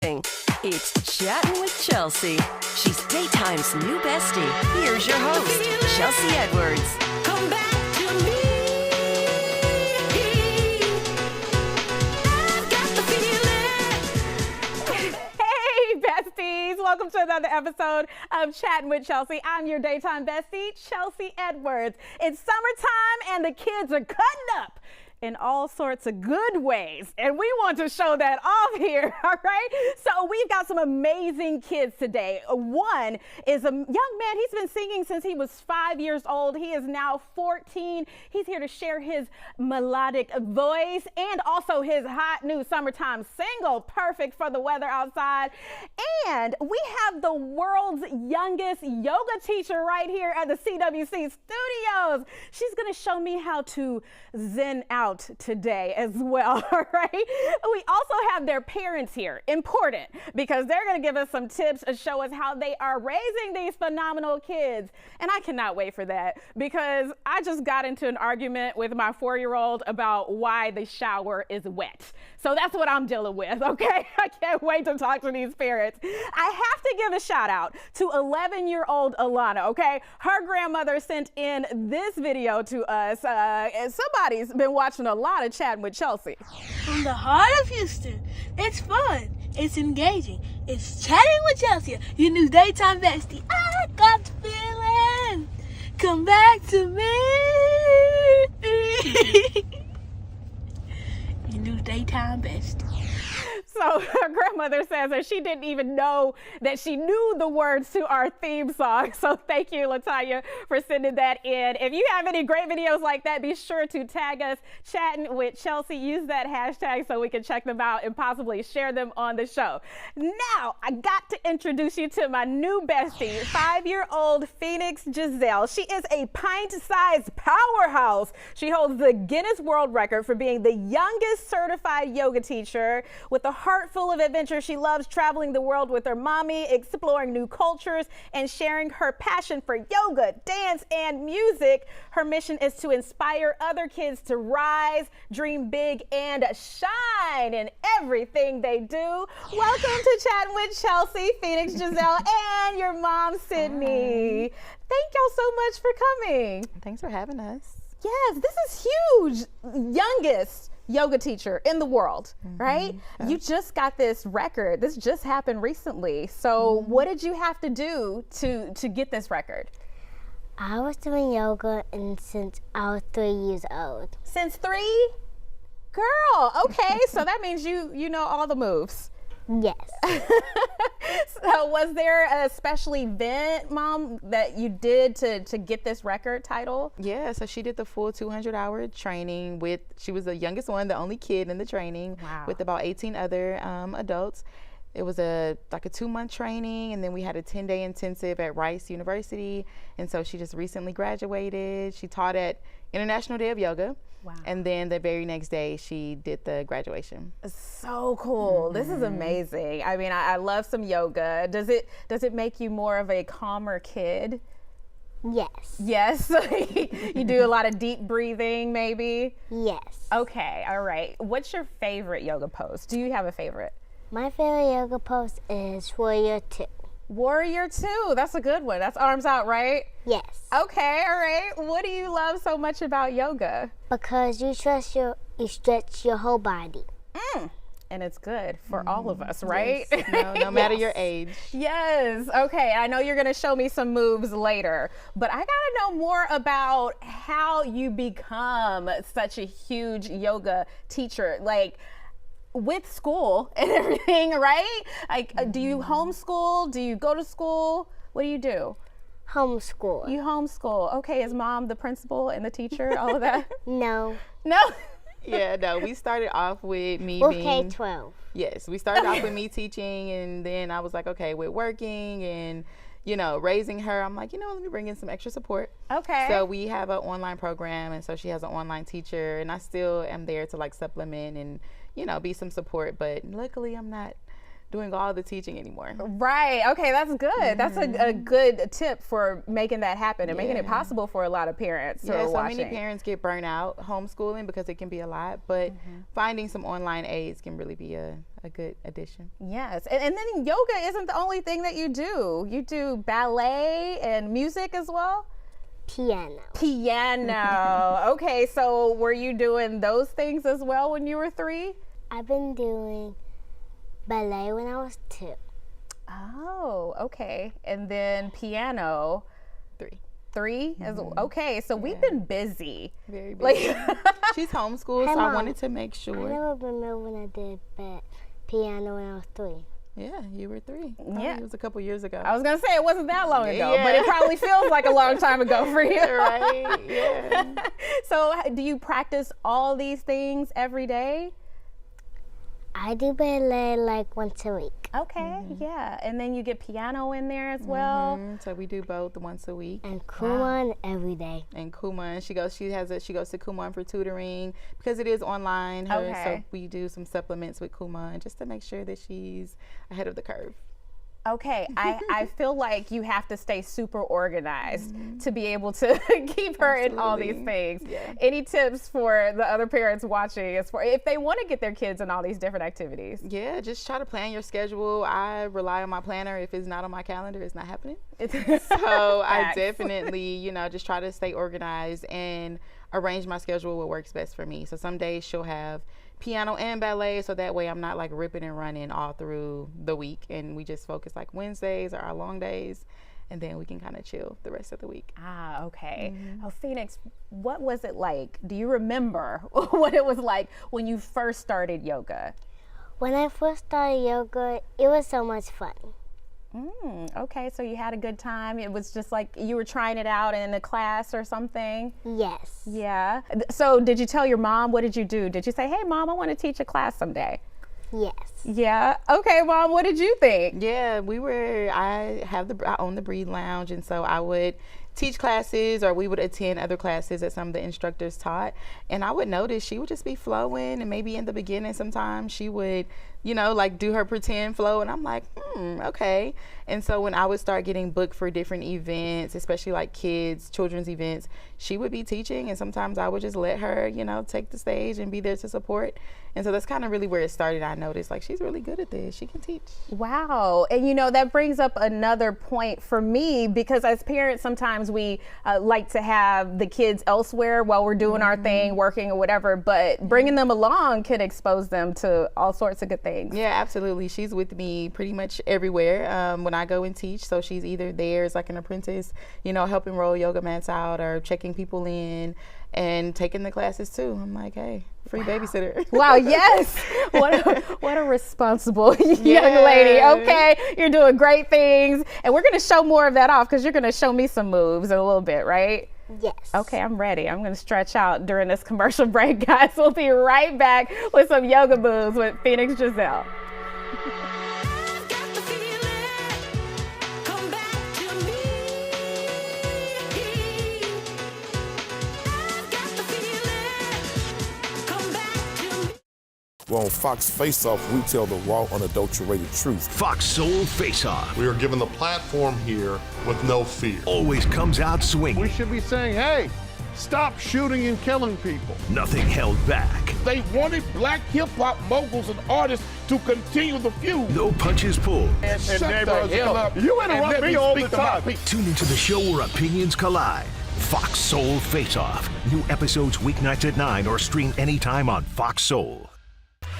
It's Chattin' with Chelsea. She's daytime's new bestie. Here's your host, Chelsea Edwards. Come back to me. I've got the feeling. Hey, besties. Welcome to another episode of Chattin' with Chelsea. I'm your daytime bestie, Chelsea Edwards. It's summertime and the kids are cutting up in all sorts of good ways. And we want to show that off here, all right? So we've got some amazing kids today. One is a young man. He's been singing since he was 5 years old. He is now 14. He's here to share his melodic voice and also his hot new summertime single, perfect for the weather outside. And we have the world's youngest yoga teacher right here at the CWC studios. She's gonna show me how to zen out today as well, all right? We also have their parents here, important, because they're going to give us some tips and show us how they are raising these phenomenal kids. And I cannot wait for that, because I just got into an argument with my 4-year-old about why the shower is wet. So that's what I'm dealing with, okay? I can't wait to talk to these parents. I have to give a shout out to 11-year-old Alana, okay? Her grandmother sent in this video to us, and somebody's been watching a lot of Chattin' with Chelsea. From the heart of Houston, it's fun, it's engaging, it's Chatting with Chelsea, your new daytime bestie. I got the feeling, come back to me. Your new daytime bestie. So her grandmother says that she didn't even know that she knew the words to our theme song. So thank you, Latanya, for sending that in. If you have any great videos like that, be sure to tag us, Chattin' with Chelsea. Use that hashtag so we can check them out and possibly share them on the show. Now, I got to introduce you to my new bestie, 5-year-old Phoenix Giselle. She is a pint-sized powerhouse. She holds the Guinness World Record for being the youngest certified yoga teacher. With a heart full of adventure, she loves traveling the world with her mommy, exploring new cultures, and sharing her passion for yoga, dance, and music. Her mission is to inspire other kids to rise, dream big, and shine in everything they do. Welcome to Chattin' with Chelsea, Phoenix Giselle, and your mom, Sydney. Thank y'all so much for coming. Thanks for having us. Yes, this is huge. Youngest yoga teacher in the world, right? Yeah. You just got this record. This just happened recently. So what did you have to do to get this record? I was doing yoga since I was 3 years old. Since 3? Girl, okay. So that means you know all the moves. Yes. So was there a special event, Mom, that you did to get this record title? Yeah, so she did the full 200-hour training she was the youngest one, the only kid in the training. Wow. With about 18 other adults. It was a 2-month training, and then we had a 10-day intensive at Rice University. And so she just recently graduated. She taught at International Day of Yoga. Wow. And then the very next day, she did the graduation. So cool. This is amazing. I mean, I love some yoga. Does it make you more of a calmer kid? Yes. Yes. You do a lot of deep breathing, maybe? Yes. Okay. All right. What's your favorite yoga pose? Do you have a favorite? My favorite yoga pose is Warrior 2. Warrior 2. That's a good one. That's arms out, right? Yes. Okay. All right. What do you love so much about yoga? Because you stretch your whole body. And it's good for all of us, right? Yes. No matter your age. Yes. Okay. I know you're going to show me some moves later, but I got to know more about how you become such a huge yoga teacher, like with school and everything, right? Like, do you homeschool? Do you go to school? What do you do? Homeschool. You homeschool. Okay. Is Mom the principal and the teacher, all of that? No. No? Yeah, no, we started off with me We're being... K-12. Yes, we started off with me teaching, and then I was like, okay, with working and, raising her, I'm like, let me bring in some extra support. Okay. So we have an online program, and so she has an online teacher, and I still am there to supplement and, be some support. But luckily I'm not doing all the teaching anymore. Right. Okay, that's good. That's a good tip for making that happen and making it possible for a lot of parents who are so watching. many parents get burnt out homeschooling because it can be a lot, but finding some online aids can really be a good addition. Yes. And then yoga isn't the only thing that you do. You do ballet and music as well? Piano. Okay, so were you doing those things as well when you were 3? I've been doing ballet when I was 2. Oh, okay. And then piano. 3 as well. Okay, so we've been busy. Very busy. She's homeschooled, Hey, so I Mom, wanted to make I sure. never remember when I did piano when I was 3. Yeah, you were 3. Yeah. It was a couple years ago. I was going to say it wasn't that long ago, but it probably feels like a long time ago for you. Right, yeah. So do you practice all these things every day? I do ballet like once a week. Okay, yeah. And then you get piano in there as well. So we do both once a week. And Kumon every day. And Kumon, she goes to Kumon for tutoring because it is online. So we do some supplements with Kumon just to make sure that she's ahead of the curve. Okay, I feel like you have to stay super organized to be able to keep her in all these things. Yeah. Any tips for the other parents watching as for if they want to get their kids in all these different activities? Yeah, just try to plan your schedule. I rely on my planner. If it's not on my calendar, it's not happening. So I definitely, just try to stay organized and arrange my schedule what works best for me. So some days she'll have piano and ballet, so that way I'm not like ripping and running all through the week, and we just focus like Wednesdays are our long days, and then we can kind of chill the rest of the week. Ah, okay. Oh, Phoenix, what was it like? Do you remember what it was like when you first started yoga? When I first started yoga, it was so much fun. Okay, so you had a good time. It was just like you were trying it out in a class or something? Yes. Yeah. So did you tell your mom? What did you do? Did you say, hey, Mom, I want to teach a class someday? Yes. Yeah. Okay, Mom, what did you think? Yeah, I own the Breathe Lounge, and so I would teach classes, or we would attend other classes that some of the instructors taught, and I would notice she would just be flowing, and maybe in the beginning sometimes she would like do her pretend flow, and I'm like, okay. And so when I would start getting booked for different events, especially like children's events, she would be teaching, and sometimes I would just let her take the stage and be there to support. And so that's kind of really where it started. I noticed like she's really good at this. She can teach. Wow. And that brings up another point for me, because as parents sometimes we like to have the kids elsewhere while we're doing our thing, working or whatever, but bringing them along can expose them to all sorts of good things. Yeah, absolutely. She's with me pretty much everywhere when I go and teach. So she's either there as like an apprentice, helping roll yoga mats out or checking people in and taking the classes too. I'm like, hey, free babysitter. Wow, yes. What a responsible young lady. Okay, you're doing great things. And we're going to show more of that off because you're going to show me some moves in a little bit, right? Yes. Okay, I'm ready. I'm going to stretch out during this commercial break, guys. We'll be right back with some yoga moves with Phoenix Giselle. Well, on Fox Face Off, we tell the raw, unadulterated truth. Fox Soul Face Off. We are given the platform here with no fear. Always comes out swinging. We should be saying, hey, stop shooting and killing people. Nothing held back. They wanted black hip-hop moguls and artists to continue the feud. No punches pulled. And neighbors come up. You interrupt me all the time. Tune into the show where opinions collide. Fox Soul Face Off. New episodes weeknights at 9 or stream anytime on Fox Soul.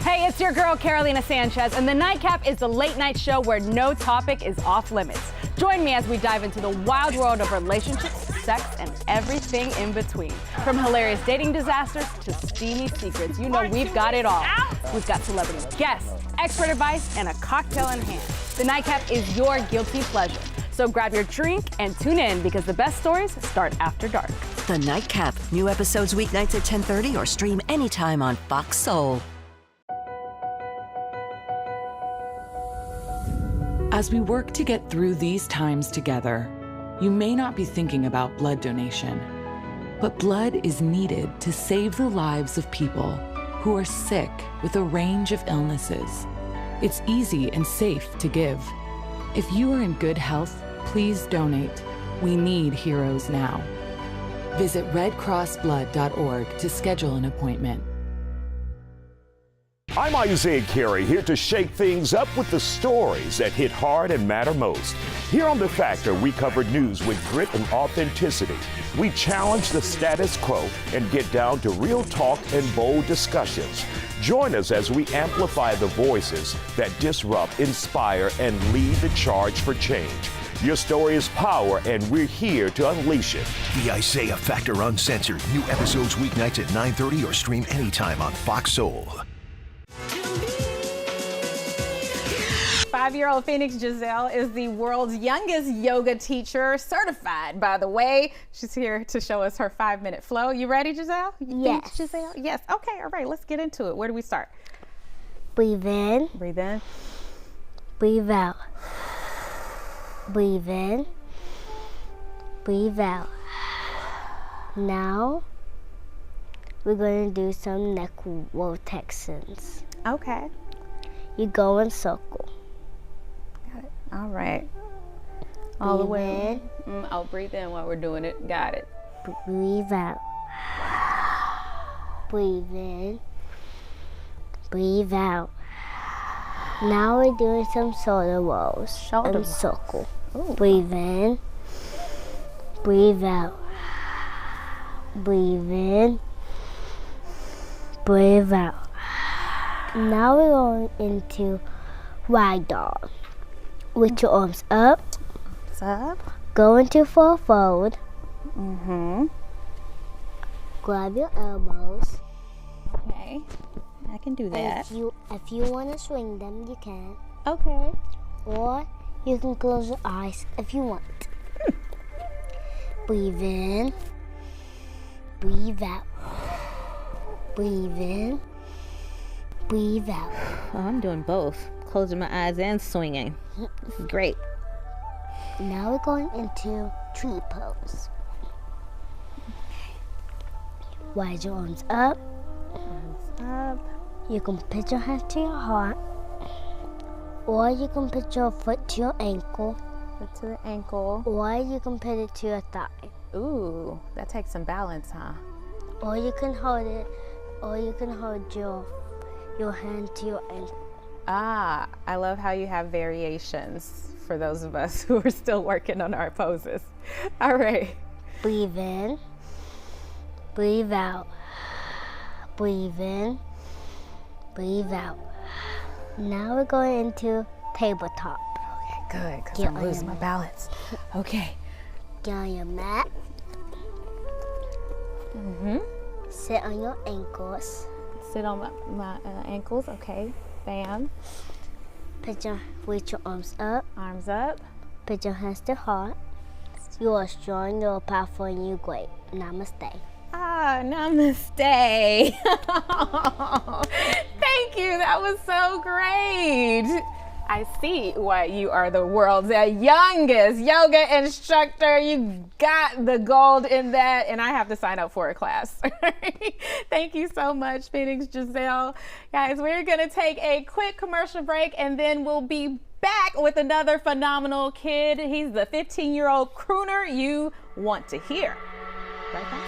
Hey, it's your girl, Carolina Sanchez, and The Nightcap is the late night show where no topic is off limits. Join me as we dive into the wild world of relationships, sex, and everything in between. From hilarious dating disasters to steamy secrets, we've got it all. We've got celebrity guests, expert advice, and a cocktail in hand. The Nightcap is your guilty pleasure. So grab your drink and tune in because the best stories start after dark. The Nightcap. New episodes weeknights at 10:30 or stream anytime on Fox Soul. As we work to get through these times together, you may not be thinking about blood donation, but blood is needed to save the lives of people who are sick with a range of illnesses. It's easy and safe to give. If you are in good health, please donate. We need heroes now. Visit redcrossblood.org to schedule an appointment. I'm Isaiah Carey, here to shake things up with the stories that hit hard and matter most. Here on The Factor, we cover news with grit and authenticity. We challenge the status quo and get down to real talk and bold discussions. Join us as we amplify the voices that disrupt, inspire, and lead the charge for change. Your story is power, and we're here to unleash it. The Isaiah Factor Uncensored. New episodes weeknights at 9:30 or stream anytime on Fox Soul. 5-year-old Phoenix Giselle is the world's youngest yoga teacher, certified, by the way. She's here to show us her 5-minute flow. You ready, Giselle? Yes. Giselle? Yes. Okay, all right, let's get into it. Where do we start? Breathe in. Breathe in. Breathe out. Breathe in. Breathe out. Now, we're going to do some neck rotations. Okay. You go in circle. Got it. All right. All the way in. I'll breathe in while we're doing it. Got it. Breathe out. Breathe in. Breathe out. Now we're doing some shoulder rolls. Shoulder rolls. Circle. Ooh. Breathe in. Breathe out. Breathe in. Breathe out. Now we're going into rag doll. With your arms up. Up. Go into full fold. Mm-hmm. Grab your elbows. Okay. I can do that. If you want to swing them, you can. Okay. Or you can close your eyes if you want. Breathe in. Breathe out. Breathe in. Breathe out. Oh, I'm doing both. Closing my eyes and swinging. This is great. Now we're going into tree pose. Raise your arms up. Up. You can put your hand to your heart. Or you can put your foot to your ankle. Foot to the ankle. Or you can put it to your thigh. Ooh, that takes some balance, huh? Or you can hold it. Or you can hold your hand to your ankle. Ah, I love how you have variations for those of us who are still working on our poses. All right. Breathe in. Breathe out. Breathe in. Breathe out. Now we're going into tabletop. Okay, good, because I'm losing my balance. Okay. Get on your mat. Mm-hmm. Sit on your ankles. Sit on my ankles, okay. Bam. Reach your arms up. Arms up. Put your hands to heart. You are strong, you are powerful, and you're great. Namaste. Ah, namaste. Thank you, that was so great. I see why you are the world's youngest yoga instructor. You got the gold in that, and I have to sign up for a class. Thank you so much, Phoenix Giselle. Guys, we're gonna take a quick commercial break, and then we'll be back with another phenomenal kid. He's the 15-year-old crooner you want to hear. Right back.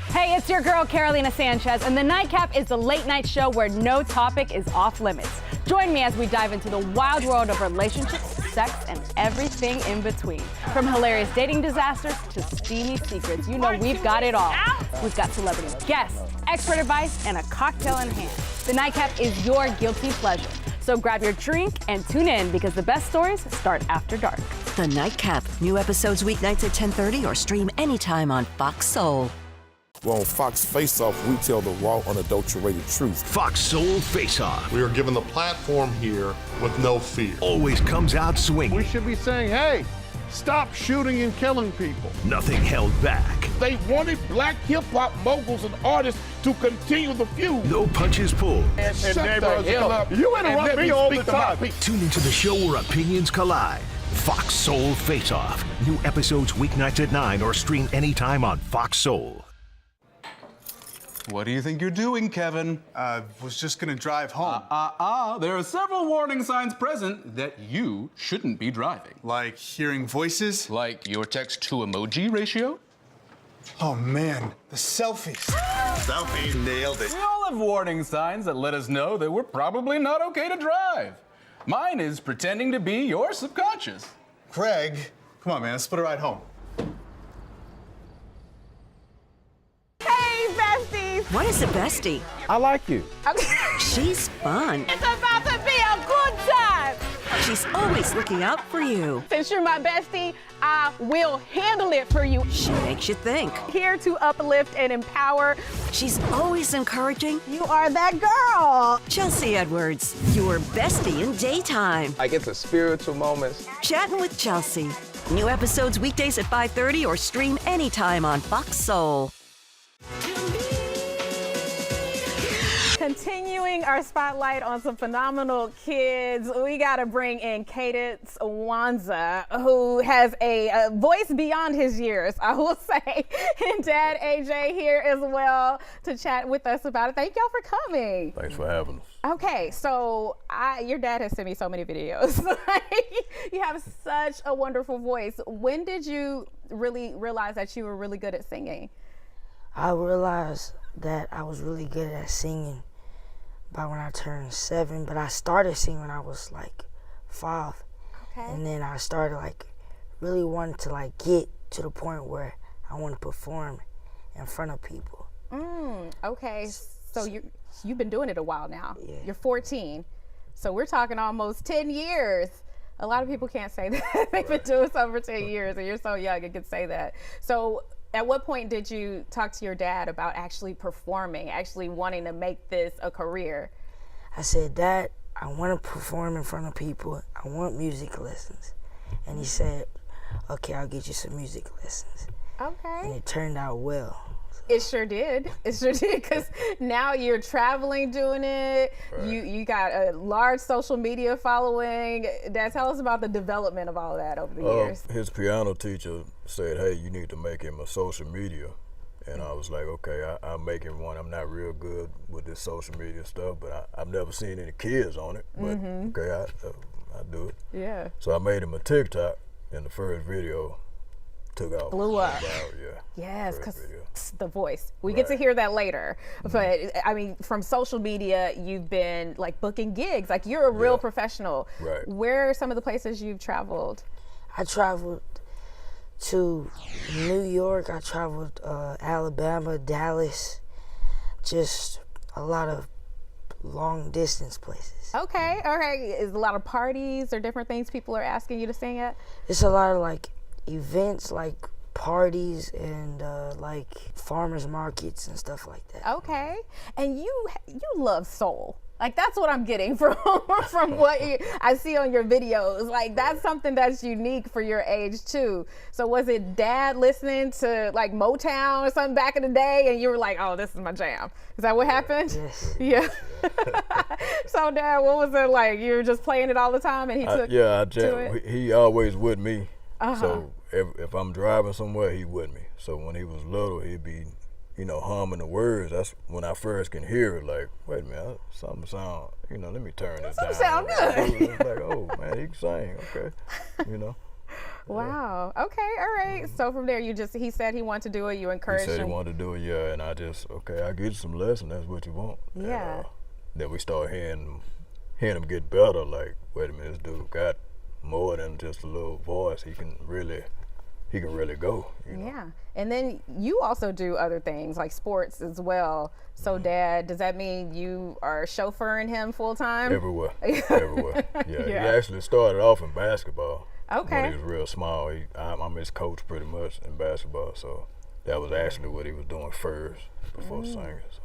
Hey, it's your girl, Carolina Sanchez, and The Nightcap is the late-night show where no topic is off limits. Join me as we dive into the wild world of relationships, sex, and everything in between. From hilarious dating disasters to steamy secrets, you know we've got it all. We've got celebrity guests, expert advice, and a cocktail in hand. The Nightcap is your guilty pleasure. So grab your drink and tune in because the best stories start after dark. The Nightcap. New episodes weeknights at 10:30 or stream anytime on Fox Soul. Well, on Fox Face Off, we tell the raw, unadulterated truth. Fox Soul Face Off. We are given the platform here with no fear. Always comes out swinging. We should be saying, hey, stop shooting and killing people. Nothing held back. They wanted black hip-hop moguls and artists to continue the feud. No punches pulled. And shut the hell up. You interrupt me all the time. Tune into the show where opinions collide. Fox Soul Face Off. New episodes weeknights at 9 or stream anytime on Fox Soul. What do you think you're doing, Kevin? Was just gonna drive home. There are several warning signs present that you shouldn't be driving. Like hearing voices? Like your text-to-emoji ratio? Oh man, the selfies. Selfie. Nailed it. We all have warning signs that let us know that we're probably not okay to drive. Mine is pretending to be your subconscious. Craig, come on, man, let's split a ride home. Hey, besties! What is a bestie? I like you. She's fun. It's about to be a good time. She's always looking out for you. Since you're my bestie, I will handle it for you. She makes you think. Here to uplift and empower. She's always encouraging. You are that girl. Chelsea Edwards, your bestie in daytime. I get the spiritual moments. Chattin' with Chelsea. New episodes weekdays at 5:30 or stream anytime on Fox Soul. Continuing our spotlight on some phenomenal kids, we got to bring in Cadence Wanza, who has a voice beyond his years, I will say. And Dad AJ here as well to chat with us about it. Thank y'all for coming. Thanks for having us. Okay, so your dad has sent me so many videos. You have such a wonderful voice. When did you really realize that you were really good at singing? I realized that I was really good at singing by when I turned 7, but I started singing when I was like 5. Okay. And then I started like really wanting to like get to the point where I want to perform in front of people. Okay, so you've been doing it a while now. Yeah. You're 14, so we're talking almost 10 years. A lot of people can't say that. They've been doing something for 10 years, and you're so young and can say that. So at what point did you talk to your dad about actually performing, actually wanting to make this a career? I said, Dad, I want to perform in front of people. I want music lessons. And he said, okay, I'll get you some music lessons. Okay. And it turned out well. It sure did. It sure did, because now you're traveling doing it. Right. You got a large social media following. Dad, tell us about the development of all that over the years. His piano teacher said, hey, you need to make him a social media. And I was like, okay, I'm making one. I'm not real good with this social media stuff, but I've never seen any kids on it. But okay, I do it. Yeah. So I made him a TikTok, and the first video took off. Blew up. Yes, because the voice. We get to hear that later. But I mean, from social media, you've been like booking gigs. Like you're a real professional. Right. Where are some of the places you've traveled? I traveled to New York. I traveled Alabama, Dallas, just a lot of long distance places. Okay, all right. Is a lot of parties or different things people are asking you to sing at? It's a lot of like events, like parties and like farmers markets and stuff like that. Okay, and you love soul. Like that's what I'm getting from what I see on your videos. Like that's something that's unique for your age too. So was it Dad listening to like Motown or something back in the day, and you were like, "Oh, this is my jam"? Is that what happened? Yes. Yeah. So Dad, what was it like? You were just playing it all the time, and he took I to jam. it? He always with me. So if I'm driving somewhere, he with me. So when he was little, he'd be, humming the words. That's when I first can hear it. Like, wait a minute, something sound. Let me turn this down. Sound good. It's like, oh man, he can sing. Okay, Wow. Okay. All right. So from there, he said he wanted to do it. You encouraged him. He said he wanted to do it. Yeah, and I just I get you some lessons. That's what you want. Yeah. And, then we start hearing him get better. Like, wait a minute, this dude got more than just a little voice. He can really go. Yeah. And then you also do other things like sports as well. So Dad, does that mean you are chauffeuring him full time? Everywhere. Yeah. He actually started off in basketball. Okay. When he was real small. I'm his coach pretty much in basketball. So that was actually what he was doing first before singing. So,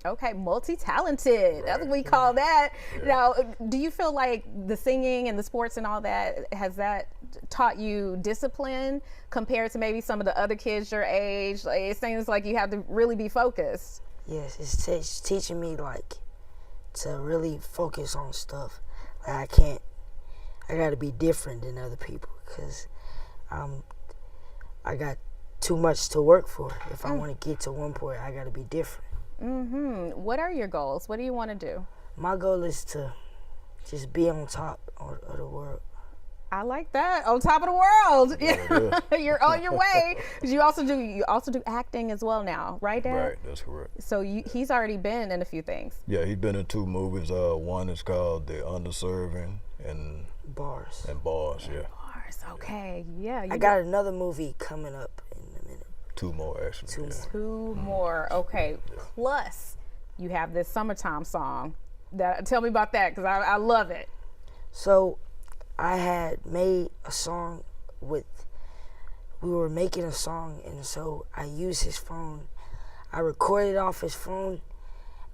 Okay, multi-talented. Right. That's what we call that. Yeah. Now, do you feel like the singing and the sports and all that, has that taught you discipline compared to maybe some of the other kids your age? Like, it seems like you have to really be focused. Yes, it's teaching me like to really focus on stuff. Like I gotta be different than other people because I got too much to work for. If I want to get to one point, I gotta be different. What are your goals? What do you want to do? My goal is to just be on top of the world. I like that. On top of the world. You're on your way. You also do acting as well now, right, Dad? Right, that's correct. So he's already been in a few things. Yeah, he's been in 2 movies. One is called The Underserving and Bars. And Bars, yeah. Bars, okay, yeah. I got another movie coming up in a minute. 2 more, actually. Two more, okay. Plus, you have this summertime song. Tell me about that, because I love it. So, I had made a song we were making a song, and so I used his phone. I recorded off his phone,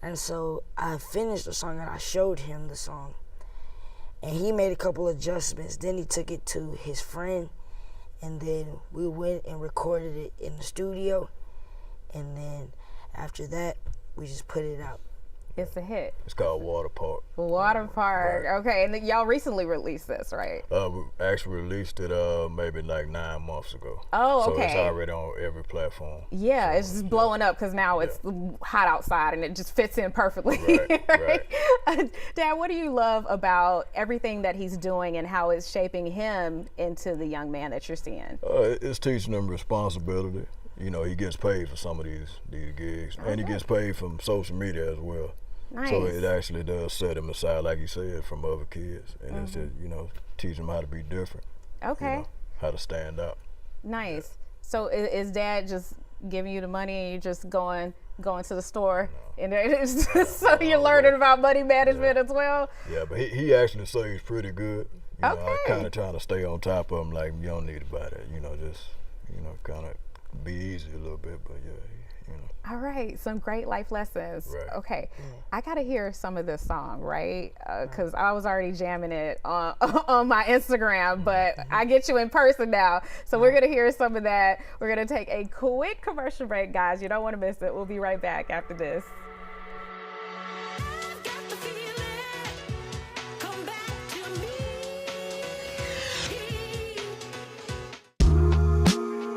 and so I finished the song and I showed him the song. And he made a couple adjustments. Then he took it to his friend, and then we went and recorded it in the studio. And then after that, we just put it out. It's a hit. It's called Water Park. Water Park. Right. Okay, and y'all recently released this, right? We actually released it maybe like 9 months ago. Oh, okay. So it's already on every platform. Yeah, it's just blowing up because now it's hot outside and it just fits in perfectly. Right. Dad, what do you love about everything that he's doing and how it's shaping him into the young man that you're seeing? It's teaching him responsibility. You know, he gets paid for some of these gigs, and he gets paid from social media as well. Nice. So it actually does set him aside, like you said, from other kids, and it's just, teach him how to be different. Okay. How to stand out. Nice. So is Dad just giving you the money and you're just going to the store, and so you're learning about money management as well? Yeah, but he actually saves pretty good. You know, Okay. I'm kind of trying to stay on top of him, like, you don't need to buy that, just, kind of be easy a little bit, but All right, some great life lessons. Right. Okay, I gotta hear some of this song, right? Because I was already jamming it on my Instagram, but I get you in person now. So we're gonna hear some of that. We're gonna take a quick commercial break, guys. You don't want to miss it. We'll be right back after this.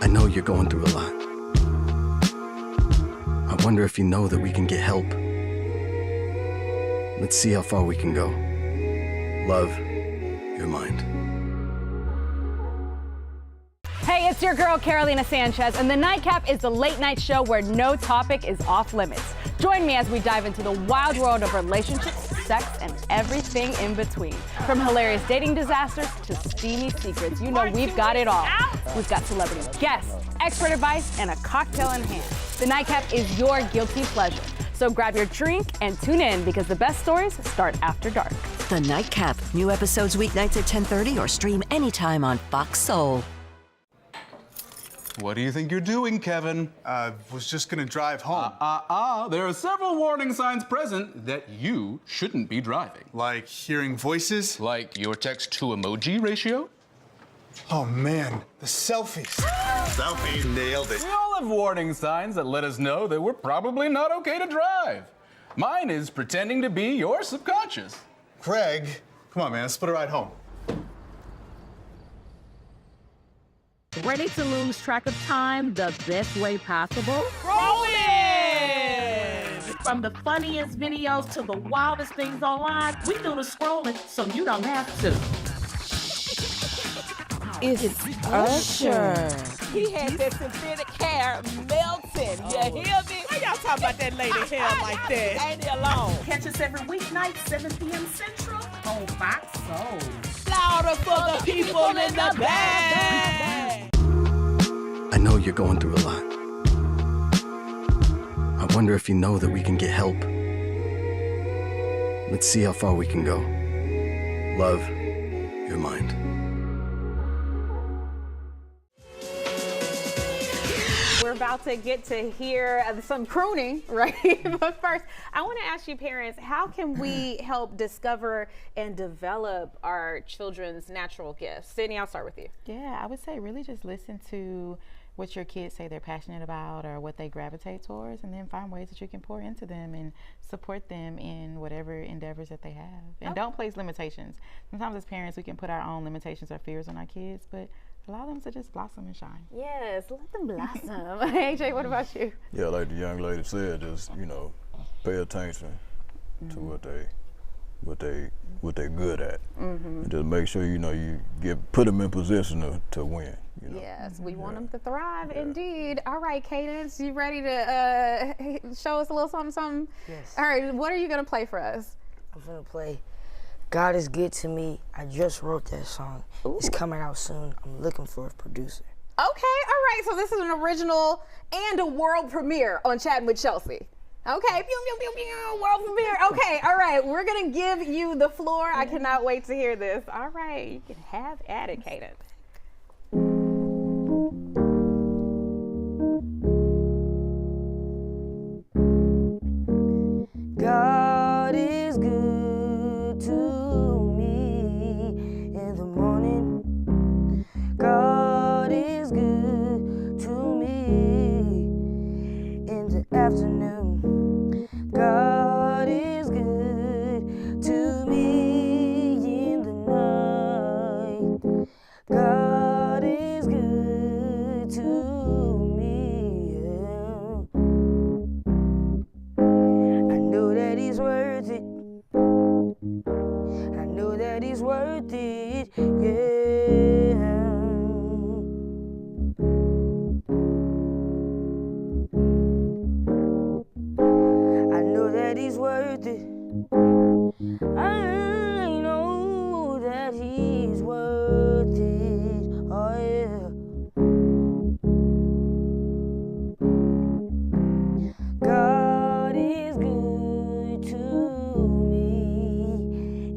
I know you're going through a lot. I wonder if you know that we can get help. Let's see how far we can go. Love, your mind. Hey, it's your girl, Carolina Sanchez, and The Nightcap is the late night show where no topic is off limits. Join me as we dive into the wild world of relationships, sex, and everything in between. From hilarious dating disasters to steamy secrets, you know we've got it all. We've got celebrity guests, expert advice, and a cocktail in hand. The Nightcap is your guilty pleasure. So grab your drink and tune in because the best stories start after dark. The Nightcap. New episodes weeknights at 10:30 or stream anytime on Fox Soul. What do you think you're doing, Kevin? Was just gonna drive home. There are several warning signs present that you shouldn't be driving. Like hearing voices? Like your text-to-emoji ratio? Oh man, the selfies. Selfie. Nailed it. We all have warning signs that let us know that we're probably not okay to drive. Mine is pretending to be your subconscious. Craig, come on, man, let's split a ride home. Ready to lose track of time the best way possible? Rolling! From the funniest videos to the wildest things online, we do the scrolling so you don't have to. It's Usher. He had that synthetic hair melting. You hear me? Why y'all talking about that lady hair like that? Ain't he alone? Catch us every weeknight, 7 p.m. Central on Fox Soul. Louder for the people in the back. I know you're going through a lot. I wonder if you know that we can get help. Let's see how far we can go. Love, your mind. We're about to get to hear some crooning, right? But first, I want to ask you parents, how can we help discover and develop our children's natural gifts? Sydney, I'll start with you. Yeah, I would say really just listen to what your kids say they're passionate about or what they gravitate towards, and then find ways that you can pour into them and support them in whatever endeavors that they have. And don't place limitations. Sometimes as parents, we can put our own limitations or fears on our kids, but Allow them to just blossom and shine. Yes, let them blossom. Hey, Jay, what about you? Yeah, like the young lady said, just, you know, pay attention to what they're good at. And just make sure, you know, you put them in position to win. You know? Yes, we want them to thrive, indeed. All right, Cadence, you ready to show us a little something? Yes. All right, what are you gonna play for us? I'm gonna play God Is Good to Me. I just wrote that song. Ooh. It's coming out soon. I'm looking for a producer. Okay, all right, so this is an original and a world premiere on Chattin with Chelsea. Okay, pew, pew, pew, pew, world premiere. Okay, all right, we're gonna give you the floor. I cannot wait to hear this. All right, you can have at it, Cadence. God is good to me in the morning. God is good to me in the afternoon. God is good to me in the night. God is good to me. I know that He's worth it. I know that He's worth it. Yeah. I know that He's worth it. I know that He's worth it. Oh yeah. God is good to me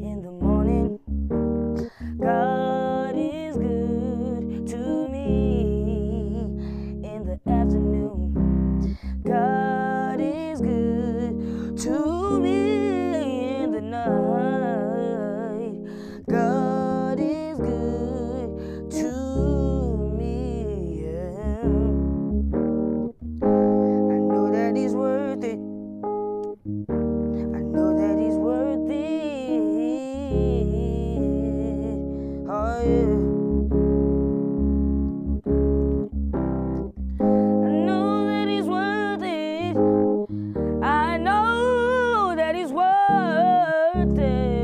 in the morning. God is good to me in the afternoon. God is good to me in the night. God is good to me. Yeah. I know that He's worth it. I know that He's worth it. Oh yeah. I know that He's worth it. I know that He's worth it.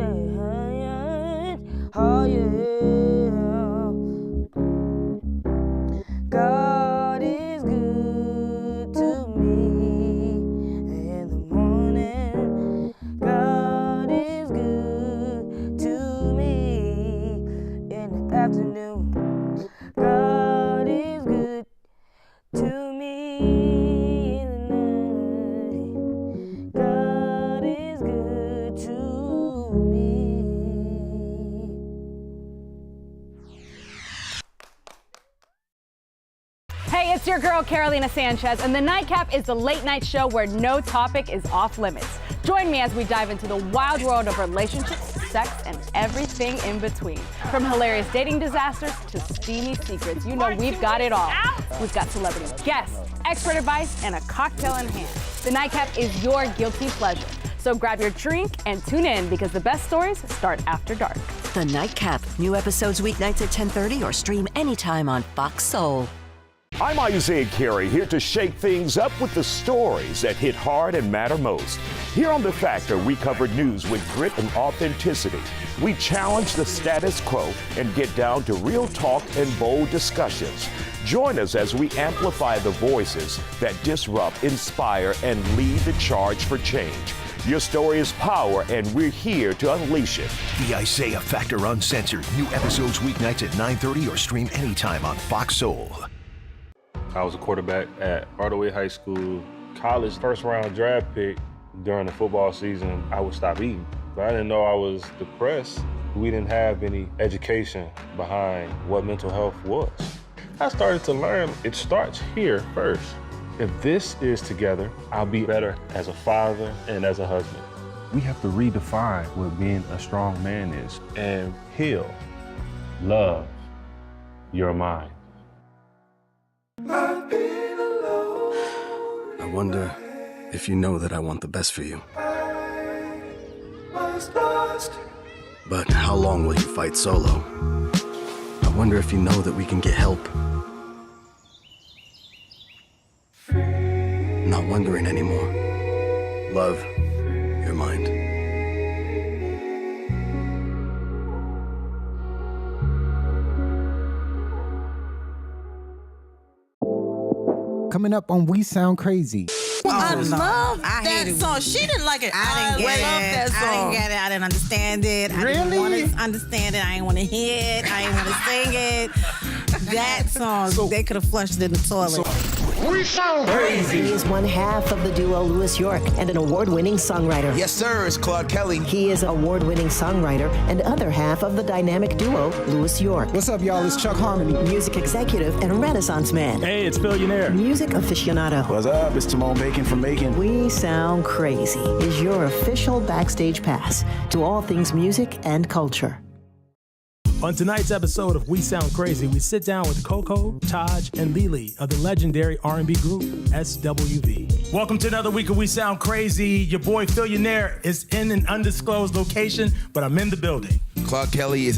Oh yeah. God is good to me in the morning. God is good to me in the afternoon. God is good to me in the night. God is good to me. Hey, it's your girl, Carolina Sanchez, and The Nightcap is the late night show where no topic is off limits. Join me as we dive into the wild world of relationships, sex, and everything in between. From hilarious dating disasters to steamy secrets, you know we've got it all. We've got celebrity guests, expert advice, and a cocktail in hand. The Nightcap is your guilty pleasure. So grab your drink and tune in because the best stories start after dark. The Nightcap. New episodes weeknights at 10:30 or stream anytime on Fox Soul. I'm Isaiah Carey, here to shake things up with the stories that hit hard and matter most. Here on The Factor, we cover news with grit and authenticity. We challenge the status quo and get down to real talk and bold discussions. Join us as we amplify the voices that disrupt, inspire, and lead the charge for change. Your story is power, and we're here to unleash it. The Isaiah Factor Uncensored. New episodes weeknights at 9:30 or stream anytime on Fox Soul. I was a quarterback at Hardaway High School. College first-round draft pick during the football season, I would stop eating. But I didn't know I was depressed. We didn't have any education behind what mental health was. I started to learn it starts here first. If this is together, I'll be better as a father and as a husband. We have to redefine what being a strong man is and heal, love your mind. I wonder if you know that I want the best for you. But how long will you fight solo? I wonder if you know that we can get help. I'm not wondering anymore. Love your mind. Coming up on We Sound Crazy. I love that song. She didn't like it. I love that song. I didn't get it. I didn't understand it. I didn't want to understand it. I didn't want to hear it. I didn't want to sing it. That song, they could have flushed it in the toilet. We Sound Crazy. He is one half of the duo Louis York and an award-winning songwriter. Yes, sir. It's Claude Kelly. He is award-winning songwriter and other half of the dynamic duo Louis York. What's up, y'all? It's Chuck Harmony. Music executive and Renaissance man. Hey, it's Billionaire. Music aficionado. What's up? It's Timon Bacon from Macon. We Sound Crazy is your official backstage pass to all things music and culture. On tonight's episode of We Sound Crazy, we sit down with Coco, Taj, and Lily of the legendary R&B group SWV. Welcome to another week of We Sound Crazy. Your boy Billionaire is in an undisclosed location, but I'm in the building. Claude Kelly is